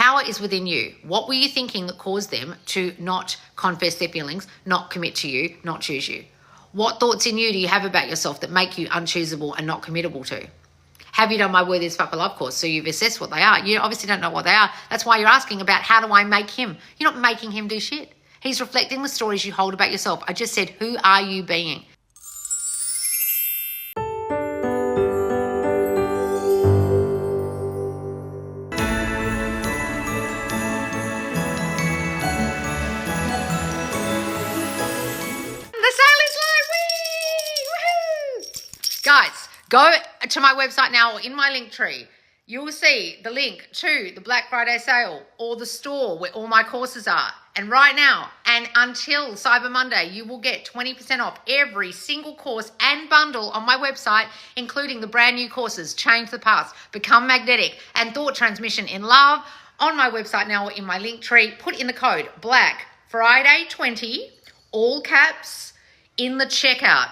Power is within you. What were you thinking that caused them to not confess their feelings, not commit to you, not choose you? What thoughts in you do you have about yourself that make you unchoosable and not committable to? Have you done my Worthy as Fuck for Love course? So you've assessed what they are. You obviously don't know what they are. That's why you're asking about how do I make him. You're not making him do shit. He's reflecting the stories you hold about yourself. I just said, who are you being? Guys, go to my website now or in my link tree. You will see the link to the Black Friday sale or the store where all my courses are. And right now and until Cyber Monday, you will get 20% off every single course and bundle on my website, including the brand new courses, Change the Past, Become Magnetic, and Thought Transmission in Love. On my website now or in my link tree, put in the code Black Friday 20, all caps, in the checkout.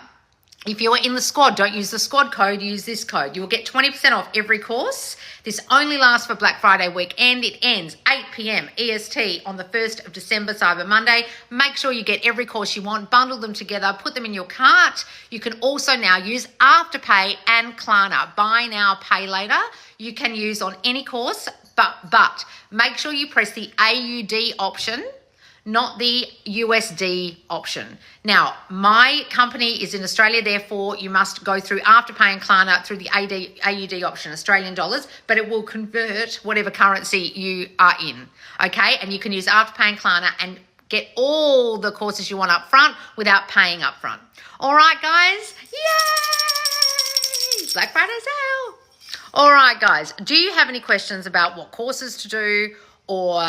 If you're in the squad, don't use the squad code, use this code. You will get 20% off every course. This only lasts for Black Friday weekend. It ends 8 p.m. EST on the 1st of December, Cyber Monday. Make sure you get every course you want, bundle them together, put them in your cart. You can also now use Afterpay and Klarna. Buy now, pay later. You can use on any course, but make sure you press the AUD option, not the USD option. Now, my company is in Australia, therefore you must go through Afterpay and Klarna through the AUD option, Australian dollars, but it will convert whatever currency you are in, okay? And you can use Afterpay and Klarna and get all the courses you want up front without paying up front. All right, guys? Yay! Black Friday sale. All right, guys, do you have any questions about what courses to do or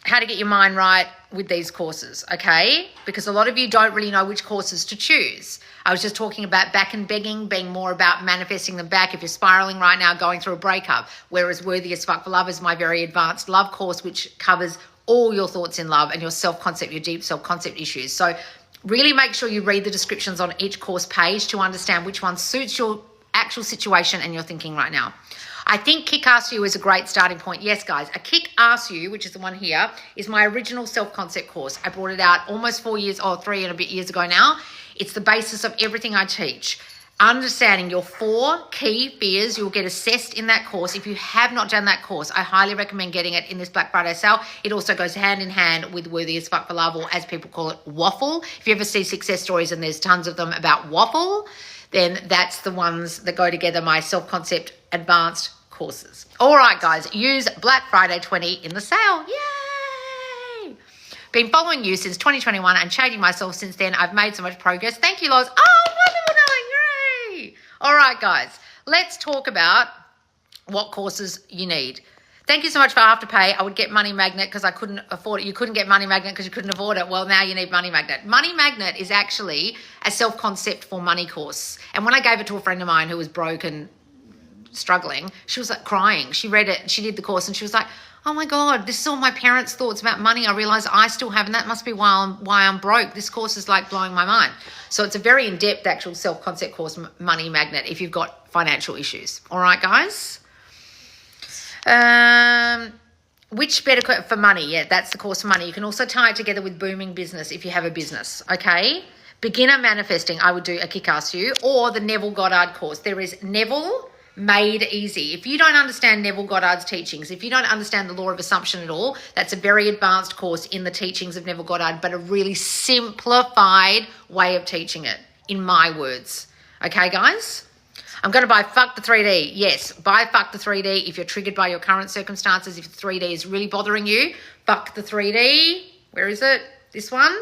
how to get your mind right with these courses, okay? Because a lot of you don't really know which courses to choose. I was just talking about back and begging being more about manifesting them back if you're spiraling right now, going through a breakup, whereas Worthy as Fuck for Love is my very advanced love course, which covers all your thoughts in love and your self-concept, your deep self-concept issues. So really make sure you read the descriptions on each course page to understand which one suits your actual situation and your thinking right now. I think Kick Ass You is a great starting point. Yes, guys, a Kick Ass You, which is the one here, is my original self-concept course. I brought it out almost 3 and a bit years ago now. It's the basis of everything I teach. Understanding your 4 key fears, you'll get assessed in that course. If you have not done that course, I highly recommend getting it in this Black Friday sale. It also goes hand in hand with Worthy as Fuck for Love, or as people call it, waffle. If you ever see success stories, and there's tons of them about waffle, then that's the ones that go together, my self-concept advanced courses. All right, guys, use Black Friday 20 in the sale. Yay! Been following you since 2021 and changing myself since then. I've made so much progress. Thank you, Loz. Oh, wonderful, darling. Yay! All right, guys, let's talk about what courses you need. Thank you so much for Afterpay. I would get Money Magnet because I couldn't afford it. You couldn't get Money Magnet because you couldn't afford it. Well, now you need Money Magnet. Money Magnet is actually a self-concept for money course. And when I gave it to a friend of mine who was broke and struggling, she was like crying. She read it, she did the course, and she was like, oh my God, this is all my parents' thoughts about money. I realize I still have, and that must be why I'm broke. This course is like blowing my mind. So it's a very in-depth actual self-concept course, Money Magnet, if you've got financial issues. All right, guys? Which better for money? Yeah, that's the course for money. You can also tie it together with booming business if you have a business, okay? Beginner manifesting, I would do a Kick Ass You, or the Neville Goddard course. There is Neville Made Easy. If you don't understand Neville Goddard's teachings, if you don't understand the law of assumption at all, that's a very advanced course in the teachings of Neville Goddard, but a really simplified way of teaching it, in my words. Okay, guys? I'm going to buy Fuck the 3D. Yes, buy Fuck the 3D if you're triggered by your current circumstances. If the 3D is really bothering you, Fuck the 3D. Where is it? This one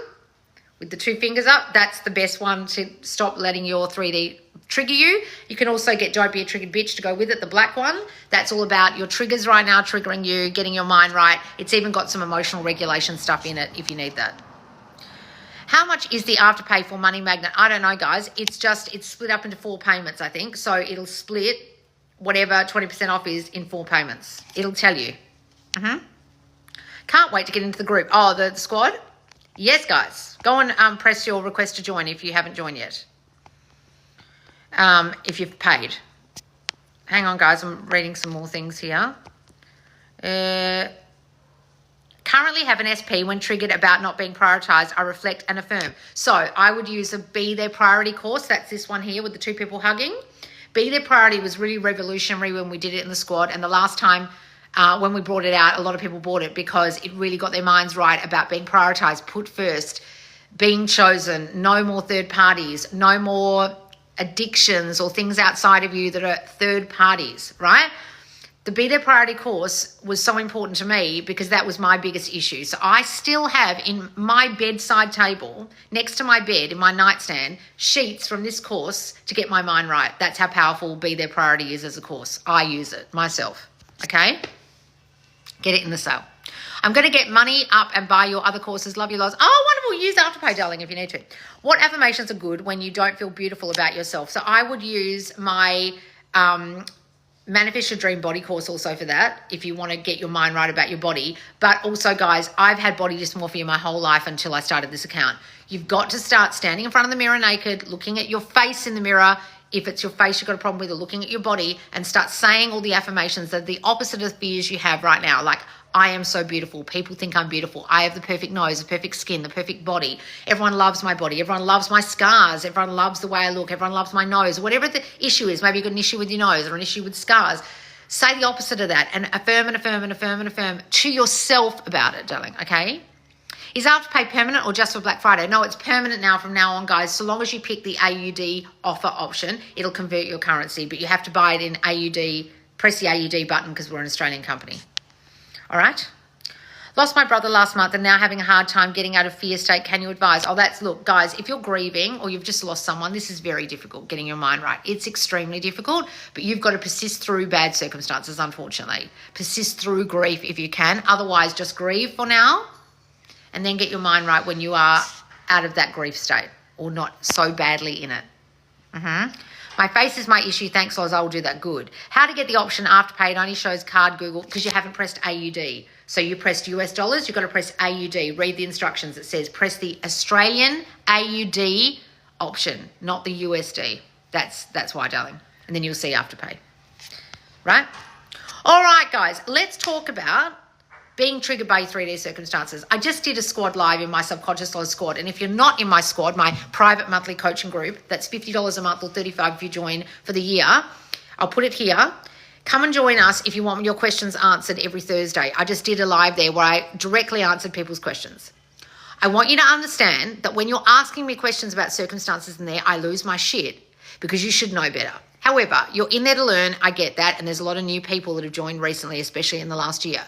with the 2 fingers up. That's the best one to stop letting your 3D trigger you. You can also get Don't Be a Triggered Bitch to go with it, the black one. That's all about your triggers right now, triggering you, getting your mind right. It's even got some emotional regulation stuff in it if you need that. How much is the Afterpay for Money Magnet? I don't know, guys. It's split up into 4 payments, I think. So it'll split whatever 20% off is in 4 payments. It'll tell you. Can't wait to get into the group. Oh, the squad? Yes, guys. Go and press your request to join if you haven't joined yet. If you've paid. Hang on, guys. I'm reading some more things here. Currently have an SP when triggered about not being prioritized. I reflect and affirm. So I would use a Be Their Priority course. That's this one here with the two people hugging. Be Their Priority was really revolutionary when we did it in the squad. And the last time when we brought it out, a lot of people bought it because it really got their minds right about being prioritized, put first, being chosen, no more third parties, no more addictions or things outside of you that are third parties, right? The Be Their Priority course was so important to me because that was my biggest issue. So I still have in my bedside table, next to my bed, in my nightstand, sheets from this course to get my mind right. That's how powerful Be Their Priority is as a course. I use it myself, okay? Get it in the sale. I'm going to get money up and buy your other courses. Love you lots. Oh, wonderful. Use Afterpay, darling, if you need to. What affirmations are good when you don't feel beautiful about yourself? So I would use my Manifest Your Dream Body course also for that, if you want to get your mind right about your body. But also, guys, I've had body dysmorphia my whole life until I started this account. You've got to start standing in front of the mirror naked, looking at your face in the mirror. If it's your face you've got a problem with, or looking at your body, and start saying all the affirmations that are the opposite of the fears you have right now. Like, I am so beautiful. People think I'm beautiful. I have the perfect nose, the perfect skin, the perfect body. Everyone loves my body. Everyone loves my scars. Everyone loves the way I look. Everyone loves my nose. Whatever the issue is, maybe you've got an issue with your nose or an issue with scars. Say the opposite of that and affirm and affirm and affirm and affirm to yourself about it, darling, okay? Is Afterpay permanent or just for Black Friday? No, it's permanent now from now on, guys. So long as you pick the AUD offer option, it'll convert your currency, but you have to buy it in AUD. Press the AUD button because we're an Australian company. All right. Lost my brother last month and now having a hard time getting out of fear state. Can you advise? Oh, look, guys, if you're grieving or you've just lost someone, this is very difficult, getting your mind right. It's extremely difficult, but you've got to persist through bad circumstances, unfortunately. Persist through grief if you can. Otherwise, just grieve for now and then get your mind right when you are out of that grief state or not so badly in it. My face is my issue. Thanks, Loz. I will do that. Good. How to get the option Afterpay? It only shows card Google because you haven't pressed AUD. So you pressed US dollars. You've got to press AUD. Read the instructions. It says press the Australian AUD option, not the USD. That's why, darling. And then you'll see Afterpay. Right? All right, guys. Let's talk about being triggered by 3D circumstances. I just did a squad live in my Subconscious Laws squad. And if you're not in my squad, my private monthly coaching group, that's $50 a month or $35 if you join for the year. I'll put it here. Come and join us if you want your questions answered every Thursday. I just did a live there where I directly answered people's questions. I want you to understand that when you're asking me questions about circumstances in there, I lose my shit because you should know better. However, you're in there to learn. I get that. And there's a lot of new people that have joined recently, especially in the last year.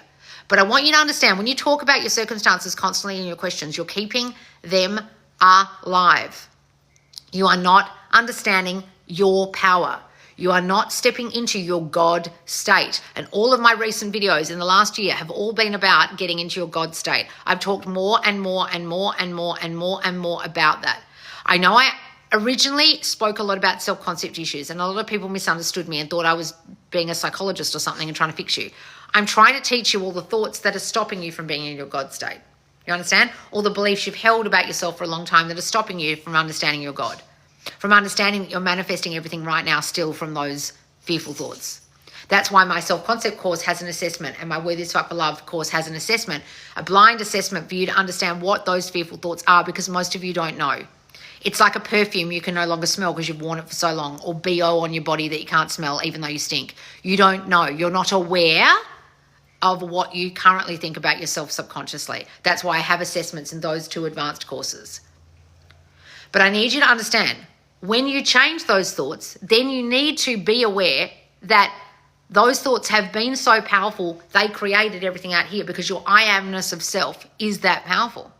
But I want you to understand, when you talk about your circumstances constantly in your questions, you're keeping them alive. You are not understanding your power. You are not stepping into your God state. And all of my recent videos in the last year have all been about getting into your God state. I've talked more and more and more and more and more and more about that. I know I originally spoke a lot about self-concept issues, and a lot of people misunderstood me and thought I was being a psychologist or something and trying to fix you. I'm trying to teach you all the thoughts that are stopping you from being in your God state. You understand? All the beliefs you've held about yourself for a long time that are stopping you from understanding your God, from understanding that you're manifesting everything right now still from those fearful thoughts. That's why my self-concept course has an assessment, and my Worthy as Fuck for Love course has an assessment, a blind assessment for you to understand what those fearful thoughts are, because most of you don't know. It's like a perfume you can no longer smell because you've worn it for so long, or BO on your body that you can't smell even though you stink. You don't know. You're not aware of what you currently think about yourself subconsciously. That's why I have assessments in those two advanced courses. But I need you to understand, when you change those thoughts, then you need to be aware that those thoughts have been so powerful, they created everything out here, because your I amness of self is that powerful.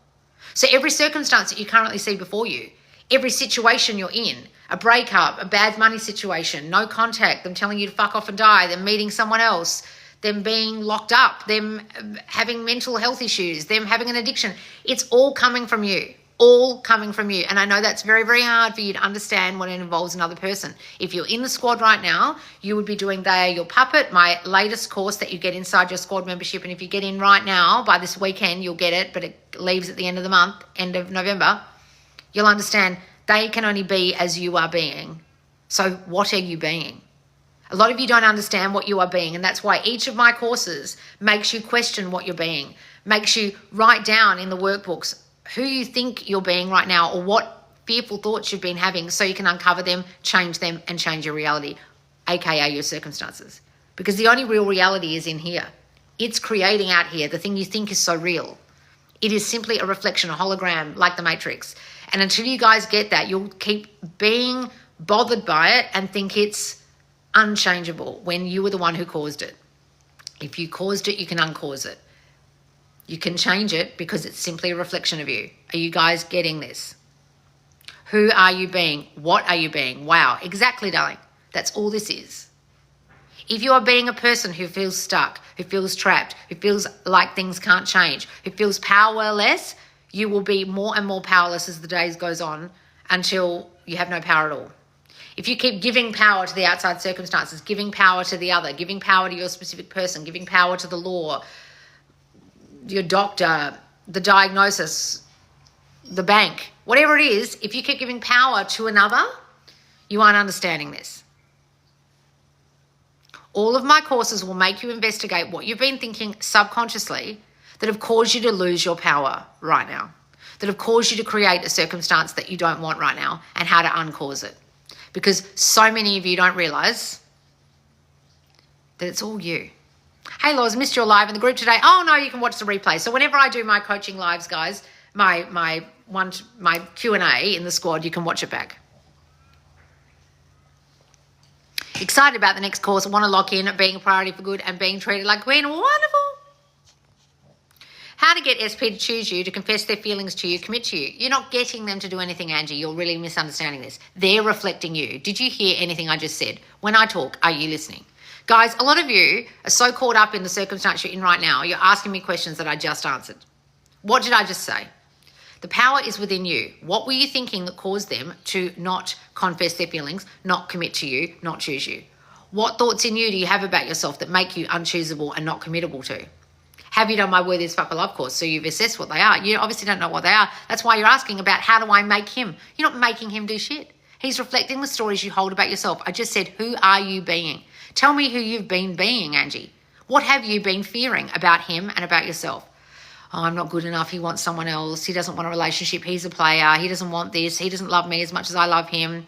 So every circumstance that you currently see before you, every situation you're in, a breakup, a bad money situation, no contact, them telling you to fuck off and die, them meeting someone else, them being locked up, them having mental health issues, them having an addiction. It's all coming from you, all coming from you. And I know that's very, very hard for you to understand when it involves another person. If you're in the squad right now, you would be doing They Are Your Puppet, my latest course that you get inside your squad membership. And if you get in right now, by this weekend, you'll get it, but it leaves at the end of the month, end of November, you'll understand they can only be as you are being. So what are you being? A lot of you don't understand what you are being, and that's why each of my courses makes you question what you're being, makes you write down in the workbooks who you think you're being right now or what fearful thoughts you've been having so you can uncover them, and change your reality, aka your circumstances. Because the only real reality is in here. It's creating out here the thing you think is so real. It is simply a reflection, a hologram, like the Matrix. And until you guys get that, you'll keep being bothered by it and think it's unchangeable when you were the one who caused it. If you caused it, you can uncause it. You can change it because it's simply a reflection of you. Are you guys getting this? Who are you being? What are you being? Wow, exactly, darling. That's all this is. If you are being a person who feels stuck, who feels trapped, who feels like things can't change, who feels powerless, you will be more and more powerless as the days goes on until you have no power at all. If you keep giving power to the outside circumstances, giving power to the other, giving power to your specific person, giving power to the law, your doctor, the diagnosis, the bank, whatever it is, if you keep giving power to another, you aren't understanding this. All of my courses will make you investigate what you've been thinking subconsciously that have caused you to lose your power right now, that have caused you to create a circumstance that you don't want right now, and how to uncause it. Because so many of you don't realize that it's all you. Hey, Loz, missed your live in the group today. Oh, no, you can watch the replay. So whenever I do my coaching lives, guys, my Q&A in the squad, you can watch it back. Excited about the next course. I want to lock in being a priority for good and being treated like a queen. Wonderful. How to get SP to choose you, to confess their feelings to you, commit to you. You're not getting them to do anything, Angie. You're really misunderstanding this. They're reflecting you. Did you hear anything I just said? When I talk, are you listening? Guys, a lot of you are so caught up in the circumstance you're in right now, you're asking me questions that I just answered. What did I just say? The power is within you. What were you thinking that caused them to not confess their feelings, not commit to you, not choose you? What thoughts in you do you have about yourself that make you unchoosable and not committable to? Have you done my Worthy as Fuck for Love course? So you've assessed what they are. You obviously don't know what they are. That's why you're asking about how do I make him? You're not making him do shit. He's reflecting the stories you hold about yourself. I just said, who are you being? Tell me who you've been being, Angie. What have you been fearing about him and about yourself? Oh, I'm not good enough. He wants someone else. He doesn't want a relationship. He's a player. He doesn't want this. He doesn't love me as much as I love him.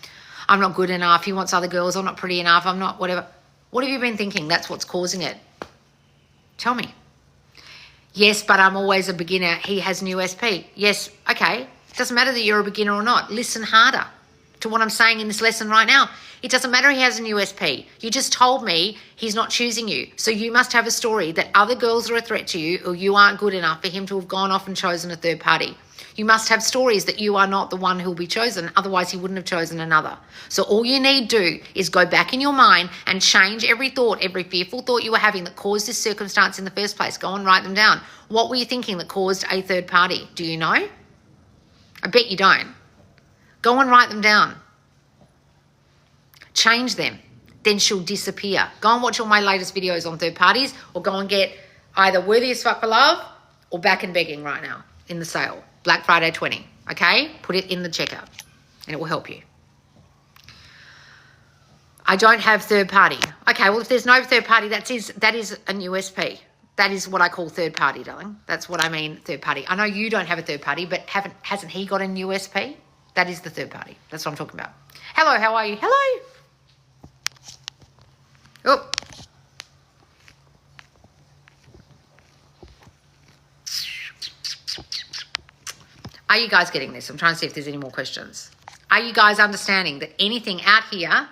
I'm not good enough. He wants other girls. I'm not pretty enough. I'm not whatever. What have you been thinking? That's what's causing it. Tell me. Yes, but I'm always a beginner. He has an USP. Yes, okay. It doesn't matter that you're a beginner or not. Listen harder to what I'm saying in this lesson right now. It doesn't matter he has an USP. You just told me he's not choosing you. So you must have a story that other girls are a threat to you or you aren't good enough for him to have gone off and chosen a third party. You must have stories that you are not the one who will be chosen. Otherwise, he wouldn't have chosen another. So all you need to do is go back in your mind and change every thought, every fearful thought you were having that caused this circumstance in the first place. Go and write them down. What were you thinking that caused a third party? Do you know? I bet you don't. Go and write them down. Change them. Then she'll disappear. Go and watch all my latest videos on third parties or go and get either Worthy as Fuck for Love or Back and Begging right now in the sale. Black Friday 20, okay? Put it in the checkout and it will help you. I don't have third party. Okay, well, if there's no third party, that is a USP. That is what I call third party, darling. That's what I mean, third party. I know you don't have a third party, but hasn't he got a USP? That is the third party. That's what I'm talking about. Hello, how are you? Hello. Oh. Are you guys getting this? I'm trying to see if there's any more questions. Are you guys understanding that anything out here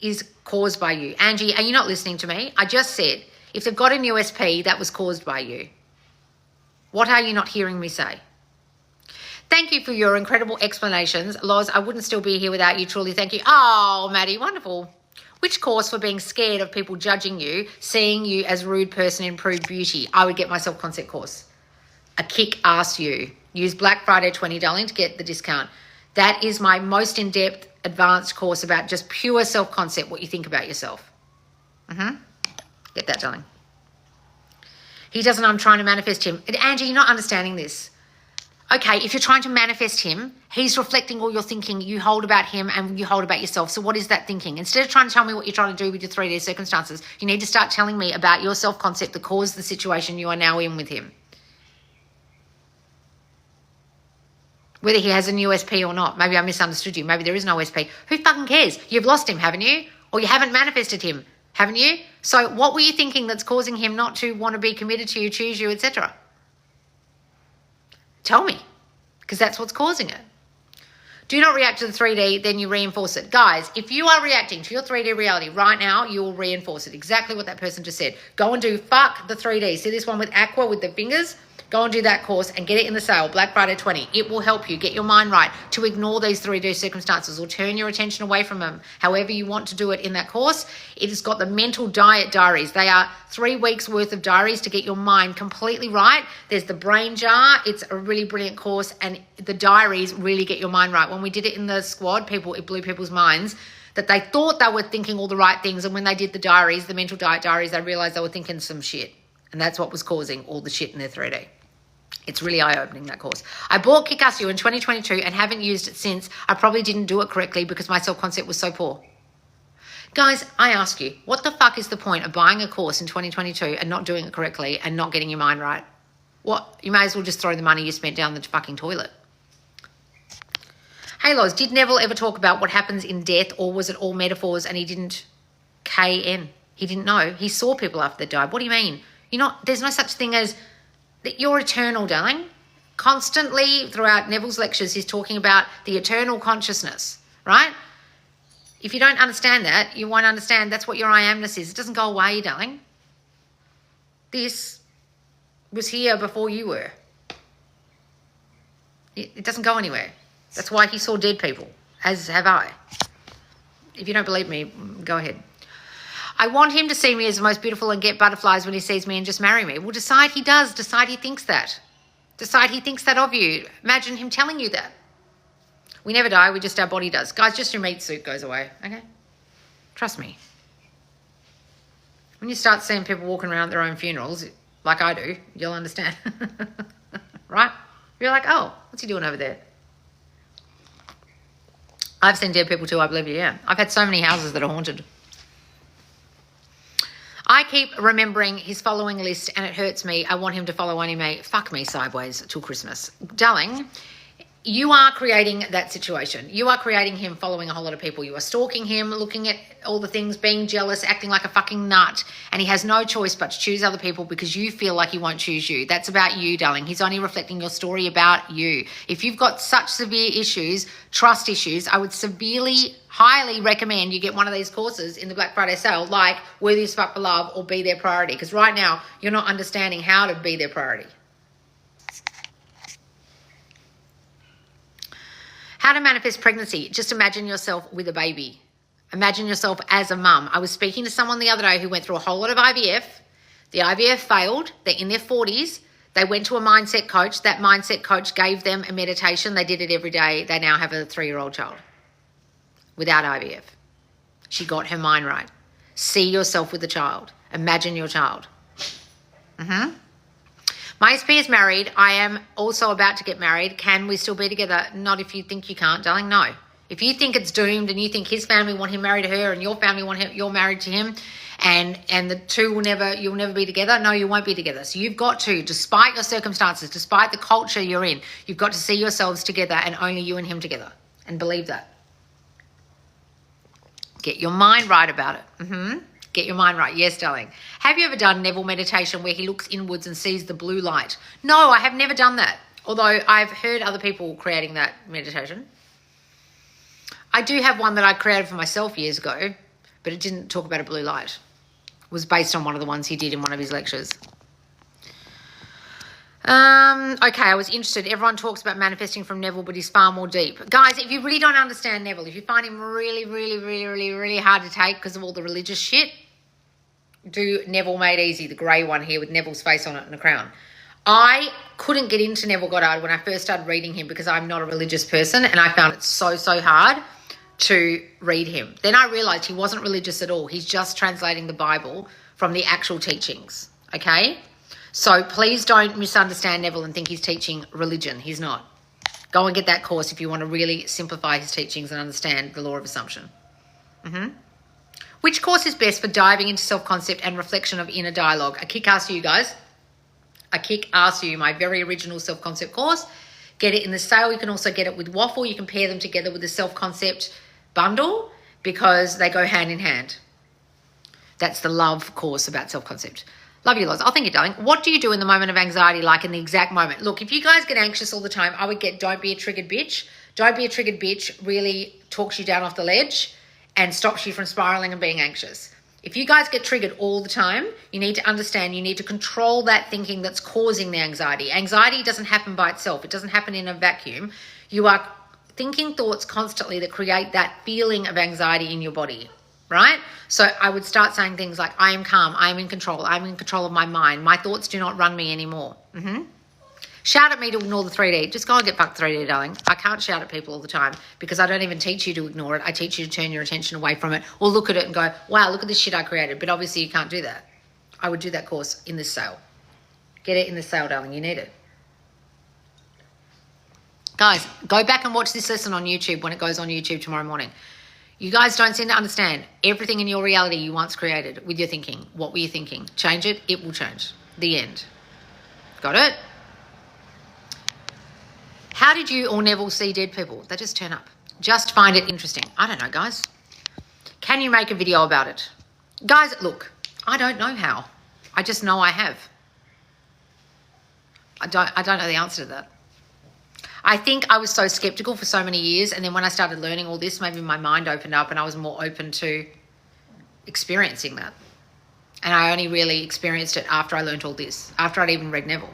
is caused by you? Angie, are you not listening to me? I just said, if they've got a USP, that was caused by you. What are you not hearing me say? Thank you for your incredible explanations. Loz, I wouldn't still be here without you. Truly, thank you. Oh, Maddie, wonderful. Which course for being scared of people judging you, seeing you as a rude person, improved beauty? I would get my self-concept course. A kick-ass you. Use Black Friday 20, darling, to get the discount. That is my most in-depth, advanced course about just pure self-concept, what you think about yourself. Get that, darling. He doesn't, I'm trying to manifest him. Angie, you're not understanding this. Okay, if you're trying to manifest him, he's reflecting all your thinking you hold about him and you hold about yourself. So what is that thinking? Instead of trying to tell me what you're trying to do with your 3D circumstances, you need to start telling me about your self-concept that caused the situation you are now in with him. Whether he has a new USP or not. Maybe I misunderstood you. Maybe there is no USP. Who fucking cares? You've lost him, haven't you? Or you haven't manifested him, haven't you? So what were you thinking that's causing him not to want to be committed to you, choose you, etc.? Tell me, because that's what's causing it. Do not react to the 3D, then you reinforce it. Guys, if you are reacting to your 3D reality right now, you will reinforce it. Exactly what that person just said. Go and do fuck the 3D. See this one with Aqua with the fingers? Go and do that course and get it in the sale, Black Friday 20. It will help you get your mind right to ignore these 3D circumstances or turn your attention away from them. However you want to do it in that course, it has got the mental diet diaries. They are 3 weeks worth of diaries to get your mind completely right. There's the brain jar. It's a really brilliant course, and the diaries really get your mind right. When we did it in the squad, it blew people's minds that they thought they were thinking all the right things, and when they did the diaries, the mental diet diaries, they realized they were thinking some shit. And that's what was causing all the shit in their 3D. It's really eye-opening, that course. I bought Kikasu in 2022 and haven't used it since. I probably didn't do it correctly because my self-concept was so poor. Guys, I ask you, what the fuck is the point of buying a course in 2022 and not doing it correctly and not getting your mind right? What? You may as well just throw the money you spent down the fucking toilet. Hey, Loz, did Neville ever talk about what happens in death, or was it all metaphors and he didn't KN? He didn't know. He saw people after they died. What do you mean? There's no such thing as... You're eternal, darling. Constantly throughout Neville's lectures, he's talking about the eternal consciousness, right? If you don't understand that, you won't understand that's what your I amness is. It doesn't go away, darling. This was here before you were. It doesn't go anywhere. That's why he saw dead people, as have I. If you don't believe me, go ahead. I want him to see me as the most beautiful and get butterflies when he sees me and just marry me. Well, decide he does. Decide he thinks that. Decide he thinks that of you. Imagine him telling you that. We never die. Our body does. Guys, just your meat suit goes away, okay? Trust me. When you start seeing people walking around at their own funerals, like I do, you'll understand. Right? You're like, oh, what's he doing over there? I've seen dead people too, I believe you, yeah. I've had so many houses that are haunted. I keep remembering his following list and it hurts me. I want him to follow only me. Fuck me sideways till Christmas. Darling, you are creating that situation. You are creating him following a whole lot of people. You are stalking him, looking at all the things, being jealous, acting like a fucking nut. And he has no choice but to choose other people because you feel like he won't choose you. That's about you, darling. He's only reflecting your story about you. If you've got such severe issues, trust issues, I would highly recommend you get one of these courses in the Black Friday sale, like Worthy as Fuck for Love or Be Their Priority. Because right now, you're not understanding how to be their priority. How to manifest pregnancy. Just imagine yourself with a baby. Imagine yourself as a mum. I was speaking to someone the other day who went through a whole lot of IVF. The IVF failed. They're in their 40s. They went to a mindset coach. That mindset coach gave them a meditation. They did it every day. They now have a 3-year-old child without IVF. She got her mind right. See yourself with the child. Imagine your child. My SP is married. I am also about to get married. Can we still be together? Not if you think you can't, darling. No. If you think it's doomed and you think his family want him married to her and your family want you're married to him and the two you'll never be together, no, you won't be together. So you've got to, despite your circumstances, despite the culture you're in, you've got to see yourselves together and only you and him together and believe that. Get your mind right about it. Get your mind right. Yes, darling. Have you ever done Neville meditation where he looks inwards and sees the blue light? No, I have never done that. Although I've heard other people creating that meditation. I do have one that I created for myself years ago, but it didn't talk about a blue light. It was based on one of the ones he did in one of his lectures. Okay, I was interested. Everyone talks about manifesting from Neville, but he's far more deep. Guys, if you really don't understand Neville, if you find him really, really, really, really, really hard to take because of all the religious shit, do Neville Made Easy, the grey one here with Neville's face on it and a crown. I couldn't get into Neville Goddard when I first started reading him because I'm not a religious person and I found it so hard to read him. Then I realised he wasn't religious at all. He's just translating the Bible from the actual teachings, okay? So please don't misunderstand Neville and think he's teaching religion. He's not. Go and get that course if you want to really simplify his teachings and understand the law of assumption. Which course is best for diving into self-concept and reflection of inner dialogue? A kick ass you guys. A kick ass you, my very original self-concept course. Get it in the sale. You can also get it with Waffle. You can pair them together with the self-concept bundle because they go hand in hand. That's the love course about self-concept. Love you, Loz. Oh, thank you, darling. What do you do in the moment of anxiety, like in the exact moment? Look, if you guys get anxious all the time, I would get don't be a triggered bitch. Don't be a triggered bitch really talks you down off the ledge and stops you from spiraling and being anxious. If you guys get triggered all the time, you need to understand you need to control that thinking that's causing the anxiety. Anxiety doesn't happen by itself. It doesn't happen in a vacuum. You are thinking thoughts constantly that create that feeling of anxiety in your body, right? So I would start saying things like, I am calm, I am in control of my mind. My thoughts do not run me anymore. Shout at me to ignore the 3D. Just go and get fucked 3D, darling. I can't shout at people all the time because I don't even teach you to ignore it. I teach you to turn your attention away from it or look at it and go, wow, look at this shit I created. But obviously you can't do that. I would do that course in this sale. Get it in the sale, darling. You need it. Guys, go back and watch this lesson on YouTube when it goes on YouTube tomorrow morning. You guys don't seem to understand everything in your reality you once created with your thinking. What were you thinking? Change it. It will change. The end. Got it? How did you or Neville see dead people? They just turn up. Just find it interesting. I don't know, guys. Can you make a video about it? Guys, look, I don't know how. I just know I have. I don't know the answer to that. I think I was so skeptical for so many years, and then when I started learning all this, maybe my mind opened up and I was more open to experiencing that. And I only really experienced it after I learned all this, after I'd even read Neville.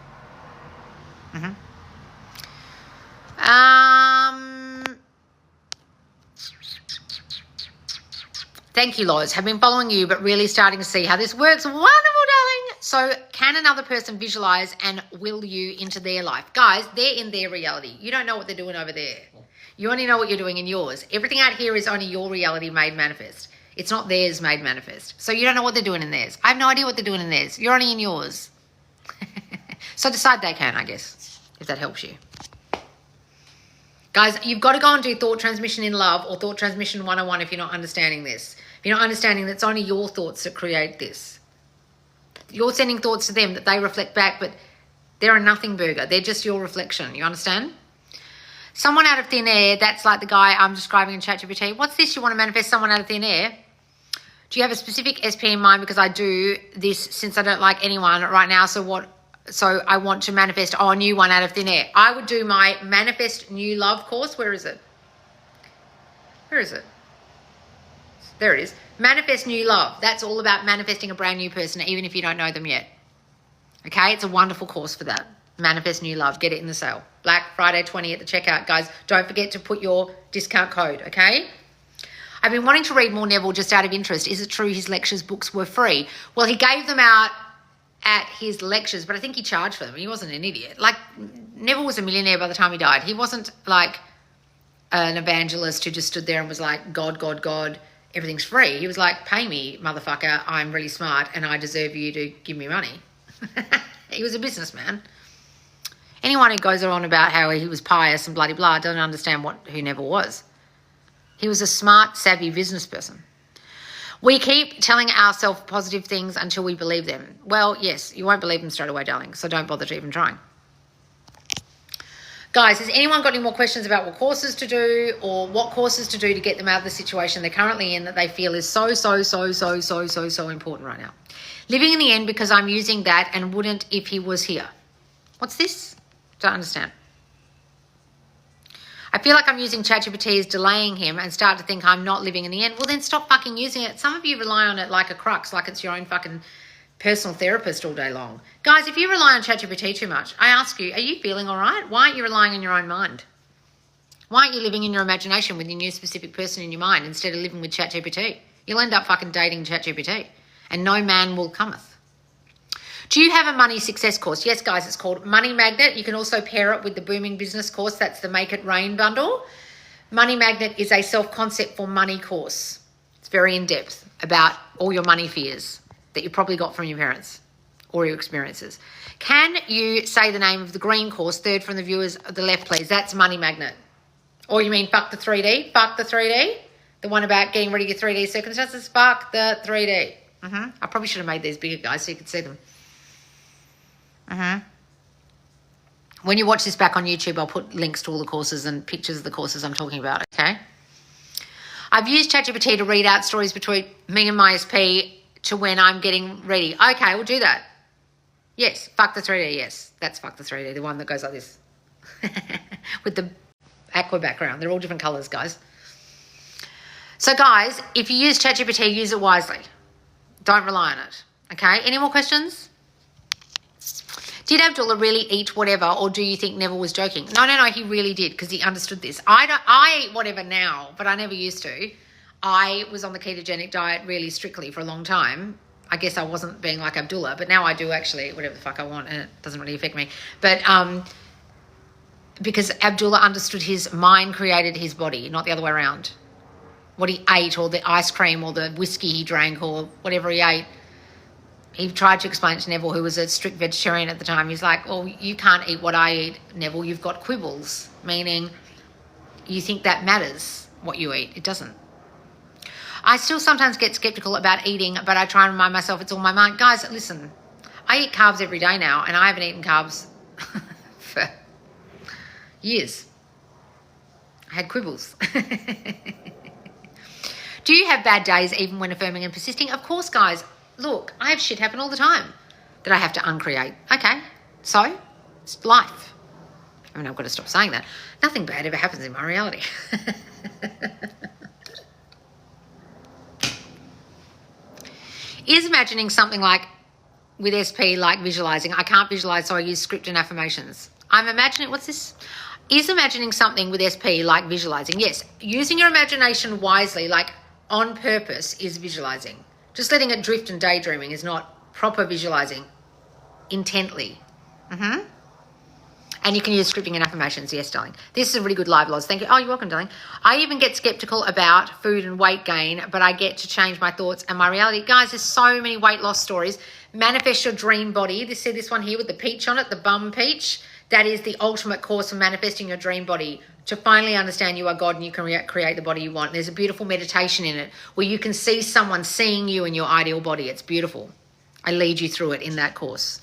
Thank you, Loz. Have been following you, but really starting to see how this works. Wonderful, darling. So can another person visualize and will you into their life? Guys, they're in their reality. You don't know what they're doing over there. You only know what you're doing in yours. Everything out here is only your reality made manifest. It's not theirs made manifest. So you don't know what they're doing in theirs. I have no idea what they're doing in theirs. You're only in yours. So decide they can, I guess, if that helps you. Guys, you've got to go and do thought transmission in love or thought transmission 101 if you're not understanding this. If you're not understanding that it's only your thoughts that create this. You're sending thoughts to them that they reflect back, but they're a nothing burger. They're just your reflection. You understand? Someone out of thin air, that's like the guy I'm describing in ChatGPT. What's this? You want to manifest someone out of thin air? Do you have a specific SP in mind? Because I do this since I don't like anyone right now. So I want to manifest a new one out of thin air. I would do my Manifest New Love course. Where is it? Where is it? There it is. Manifest New Love. That's all about manifesting a brand new person, even if you don't know them yet. Okay? It's a wonderful course for that. Manifest New Love. Get it in the sale. Black Friday 20 at the checkout. Guys, don't forget to put your discount code, okay? I've been wanting to read more Neville just out of interest. Is it true his lectures books were free? Well, he gave them out at his lectures, but I think he charged for them. He wasn't an idiot. Like, Neville was a millionaire by the time he died. He wasn't like an evangelist who just stood there and was like, God, God, God, everything's free. He was like, pay me, motherfucker. I'm really smart and I deserve you to give me money. He was a businessman. Anyone who goes on about how he was pious and bloody blah doesn't understand who Neville was. He was a smart, savvy business person. We keep telling ourselves positive things until we believe them. Well, yes, you won't believe them straight away, darling, so don't bother to even trying. Guys, has anyone got any more questions about what courses to do or what courses to do to get them out of the situation they're currently in that they feel is so important right now? Living in the end because I'm using that and wouldn't if he was here. What's this? Don't understand. I feel like I'm using ChatGPT as delaying him and start to think I'm not living in the end. Well, then stop fucking using it. Some of you rely on it like a crux, like it's your own fucking personal therapist all day long. Guys, if you rely on ChatGPT too much, I ask you, are you feeling all right? Why aren't you relying on your own mind? Why aren't you living in your imagination with your new specific person in your mind instead of living with ChatGPT? You'll end up fucking dating ChatGPT and no man will cometh. Do you have a money success course? Yes, guys, it's called Money Magnet. You can also pair it with the Booming Business course. That's the Make It Rain bundle. Money Magnet is a self-concept for money course. It's very in-depth about all your money fears that you probably got from your parents or your experiences. Can you say the name of the green course, third from the viewers, the left, please? That's Money Magnet. Or you mean fuck the 3D? Fuck the 3D? The one about getting rid of your 3D circumstances? Fuck the 3D. I probably should have made these bigger, guys, so you could see them. When you watch this back on YouTube, I'll put links to all the courses and pictures of the courses I'm talking about, okay? I've used ChatGPT to read out stories between me and my SP to when I'm getting ready. Okay, we'll do that. Yes, fuck the 3D, yes. That's fuck the 3D, the one that goes like this. With the aqua background. They're all different colours, guys. So, guys, if you use ChatGPT, use it wisely. Don't rely on it, okay? Any more questions? Did Abdullah really eat whatever, or do you think Neville was joking? No, he really did, because he understood this. I eat whatever now, but I never used to. I was on the ketogenic diet really strictly for a long time. I guess I wasn't being like Abdullah, but now I do actually eat whatever the fuck I want, and it doesn't really affect me. But because Abdullah understood his mind created his body, not the other way around. What he ate, or the ice cream, or the whiskey he drank, or whatever he ate, he tried to explain it to Neville, who was a strict vegetarian at the time. He's like, well, you can't eat what I eat, Neville. You've got quibbles, meaning you think that matters, what you eat. It doesn't. I still sometimes get skeptical about eating, but I try and remind myself it's all my mind. Guys, listen, I eat carbs every day now, and I haven't eaten carbs for years. I had quibbles. Do you have bad days even when affirming and persisting? Of course, guys. Look, I have shit happen all the time that I have to uncreate. Okay, so it's life. I mean, I've got to stop saying that. Nothing bad ever happens in my reality. Is imagining something like with SP, like visualizing. I can't visualize, so I use script and affirmations. I'm imagining, what's this? Is imagining something with SP like visualizing? Yes, using your imagination wisely, like on purpose, is visualizing. Just letting it drift and daydreaming is not proper visualizing intently. And you can use scripting and affirmations. Yes, darling. This is a really good live, Loz. Thank you. Oh, you're welcome, darling. I even get skeptical about food and weight gain, but I get to change my thoughts and my reality. Guys, there's so many weight loss stories. Manifest your dream body. See this one here with the peach on it, the bum peach. That is the ultimate course for manifesting your dream body, to finally understand you are God and you can create the body you want. There's a beautiful meditation in it where you can see someone seeing you in your ideal body. It's beautiful. I lead you through it in that course.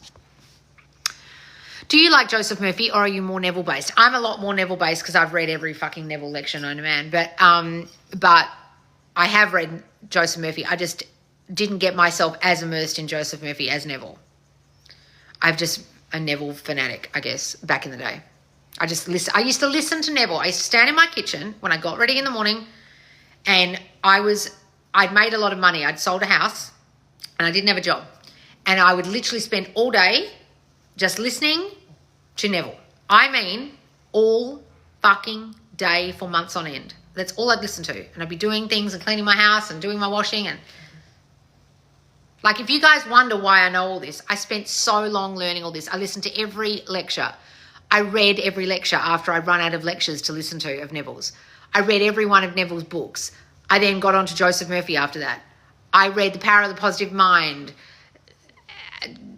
Do you like Joseph Murphy, or are you more Neville-based? I'm a lot more Neville-based because I've read every fucking Neville lecture known to man. But I have read Joseph Murphy. I just didn't get myself as immersed in Joseph Murphy as Neville. I've just a Neville fanatic, I guess, back in the day. I used to listen to Neville. I used to stand in my kitchen when I got ready in the morning, and I'd made a lot of money. I'd sold a house and I didn't have a job. And I would literally spend all day just listening to Neville. I mean, all fucking day for months on end. That's all I'd listen to. And I'd be doing things and cleaning my house and doing my washing. And like, if you guys wonder why I know all this, I spent so long learning all this. I listened to every lecture. I read every lecture after I'd run out of lectures to listen to of Neville's. I read every one of Neville's books. I then got on to Joseph Murphy after that. I read The Power of the Positive Mind,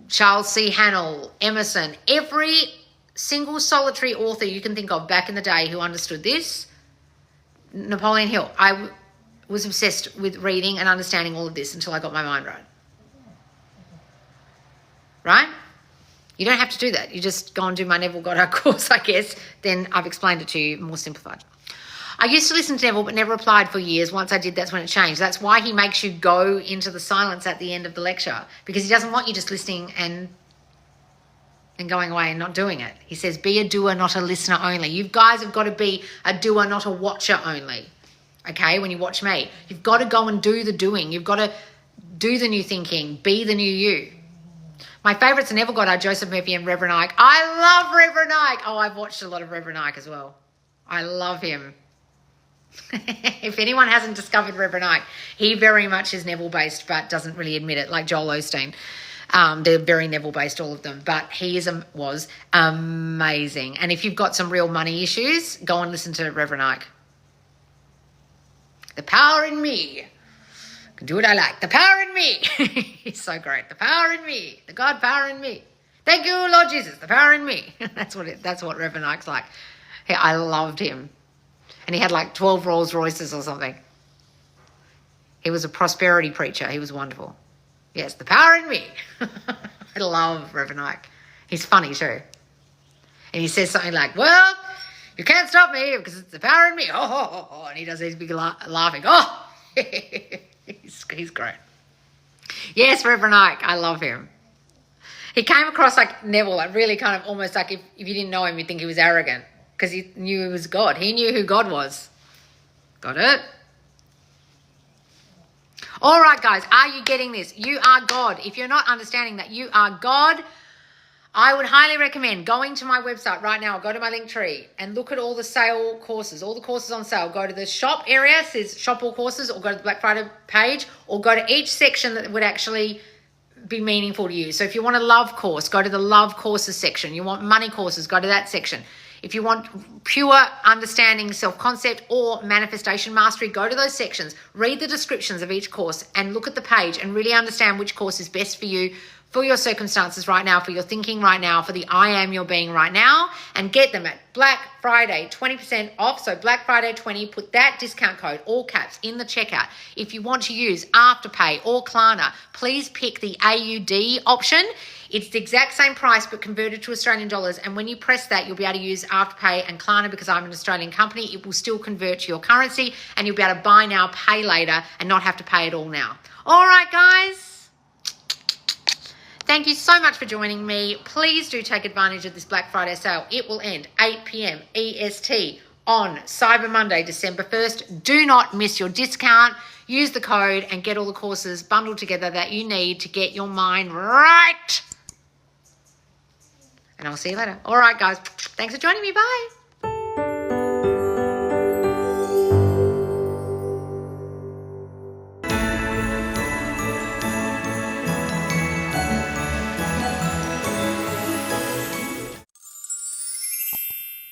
Charles C. Hannell, Emerson, every single solitary author you can think of back in the day who understood this. Napoleon Hill. I was obsessed with reading and understanding all of this until I got my mind right. Right? You don't have to do that. You just go and do my Neville Goddard course, I guess. Then I've explained it to you more simplified. I used to listen to Neville but never applied for years. Once I did, that's when it changed. That's why he makes you go into the silence at the end of the lecture, because he doesn't want you just listening and going away and not doing it. He says, be a doer, not a listener only. You guys have got to be a doer, not a watcher only. Okay, when you watch me. You've got to go and do the doing. You've got to do the new thinking. Be the new you. My favourites are Neville Goddard, Joseph Murphy, and Reverend Ike. I love Reverend Ike. Oh, I've watched a lot of Reverend Ike as well. I love him. If anyone hasn't discovered Reverend Ike, he very much is Neville-based but doesn't really admit it, like Joel Osteen. They're very Neville-based, all of them. But he was amazing. And if you've got some real money issues, go and listen to Reverend Ike. The power in me. can do what I like. The power in me. He's so great. The power in me. The God power in me. Thank you, Lord Jesus. The power in me. That's what Reverend Ike's like. Yeah, I loved him. And he had like 12 Rolls Royces or something. He was a prosperity preacher. He was wonderful. Yes, the power in me. I love Reverend Ike. He's funny too. And he says something like, well, you can't stop me because it's the power in me. Oh. And he does these big laughing. Oh, he's great. Yes, Reverend Ike. I love him. He came across like Neville, like really kind of almost like if you didn't know him, you'd think he was arrogant because he knew he was God. He knew who God was. Got it? All right, guys, are you getting this? You are God. If you're not understanding that you are God, I would highly recommend going to my website right now, go to my link tree and look at all the sale courses, all the courses on sale. Go to the shop area, it says shop all courses, or go to the Black Friday page, or go to each section that would actually be meaningful to you. So if you want a love course, go to the love courses section. You want money courses, go to that section. If you want pure understanding, self-concept, or manifestation mastery, go to those sections. Read the descriptions of each course and look at the page and really understand which course is best for you, for your circumstances right now, for your thinking right now, for the I am your being right now, and get them at Black Friday, 20% off. So Black Friday 20, put that discount code, all caps, in the checkout. If you want to use Afterpay or Klarna, please pick the AUD option. It's the exact same price but converted to Australian dollars, and when you press that, you'll be able to use Afterpay and Klarna because I'm an Australian company. It will still convert to your currency, and you'll be able to buy now, pay later, and not have to pay it all now. All right, guys. Thank you so much for joining me. Please do take advantage of this Black Friday sale. It will end 8 p.m. EST on Cyber Monday, December 1st. Do not miss your discount. Use the code and get all the courses bundled together that you need to get your mind right. And I'll see you later. All right, guys. Thanks for joining me. Bye.